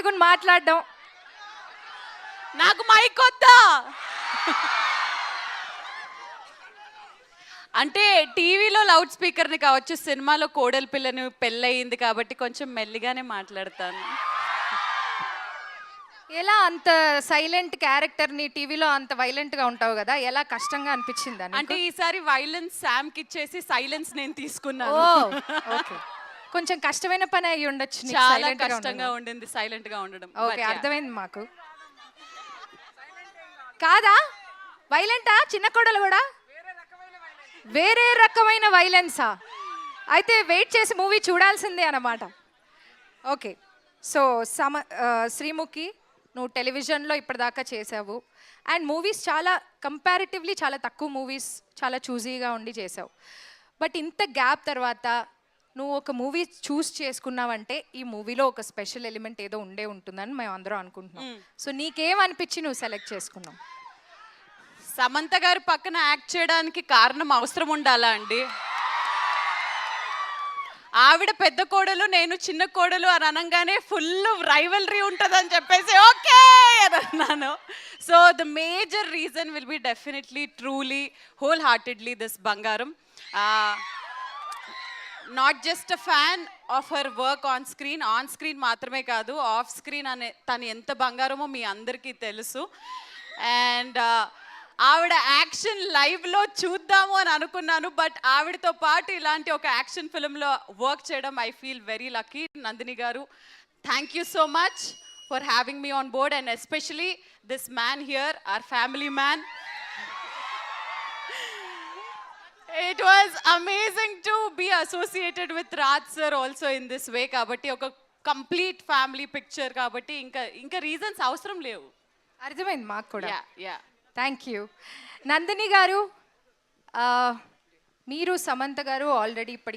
తెలుగుని మాట్లాడడం. నాకు మైక్ వద్దా? అంటే టీవీలో లౌడ్ స్పీకర్ని కావచ్చు, సినిమాలో కోడలి పిల్లని పెళ్ళయింది కాబట్టి కొంచెం మెల్లిగానే మాట్లాడతాను. ఎలా అంత సైలెంట్ క్యారెక్టర్ని టీవీలో అంత వైలెంట్గా ఉంటావు కదా, ఎలా కష్టంగా అనిపించింది? అంటే ఈసారి వైలెన్స్ శామ్కి ఇచ్చేసి సైలెన్స్ నేను తీసుకున్నాను. ఓకే, కొంచెం కష్టమైన పని అయ్యి ఉండొచ్చు. చాలా కష్టంగా ఉండింది సైలెంట్ గా ఉండడం. ఓకే, అర్థమైంది మాకు. కాదా వైలెంటా చిన్న కోడలు కూడా? వేరే రకమైన వైలెన్సా? అయితే వెయిట్ చేసి మూవీ చూడాల్సిందే అన్నమాట. ఓకే, సో శ్రీముఖి, నువ్వు టెలివిజన్లో ఇప్పటిదాకా చేసావు అండ్ మూవీస్ చాలా కంపారిటివ్లీ చాలా తక్కువ మూవీస్ చాలా చూజీగా ఉండి చేసావు. బట్ ఇంత గ్యాప్ తర్వాత నువ్వు ఒక మూవీ చూస్ చేసుకున్నావంటే ఈ మూవీలో ఒక స్పెషల్ ఎలిమెంట్ ఏదో ఉండే ఉంటుందని మేము అందరం అనుకుంటున్నాం. సో నీకేమనిపించి నువ్వు సెలెక్ట్ చేసుకున్నావు? సమంత గారి పక్కన యాక్ట్ చేయడానికి కారణం అవసరం ఉండాలా అండి? ఆవిడ పెద్ద కోడలు, నేను చిన్న కోడలు అని అనగానే ఫుల్ రైవలరీ ఉంటుందని చెప్పేసి ఓకే అని అన్నాను. So the major reason will be definitely truly whole heartedly this బంగారం. Not just a fan of her work on screen మాత్రమే కాదు, ఆఫ్ స్క్రీన్ అనే తను ఎంత బంగారమో మీ అందరికీ తెలుసు. అండ్ ఆవిడ యాక్షన్ లైవ్లో చూద్దాము అని అనుకున్నాను, బట్ ఆవిడతో పాటు ఇలాంటి ఒక యాక్షన్ ఫిల్మ్లో వర్క్ చేయడం I feel very lucky. Nandini garu, thank you so much for having me on board and especially this man here, our family man. It was amazing to be associated with Raj sir also in this way. కాబట్టి ఒక complete family picture కాబట్టి ఇంకా reasons అవసరం లేవు. అర్థమైంది మాకు కూడా. Yeah thank you. Nandini గారు, మీరు సమంత గారు ఆల్రెడీ ఇప్పటికి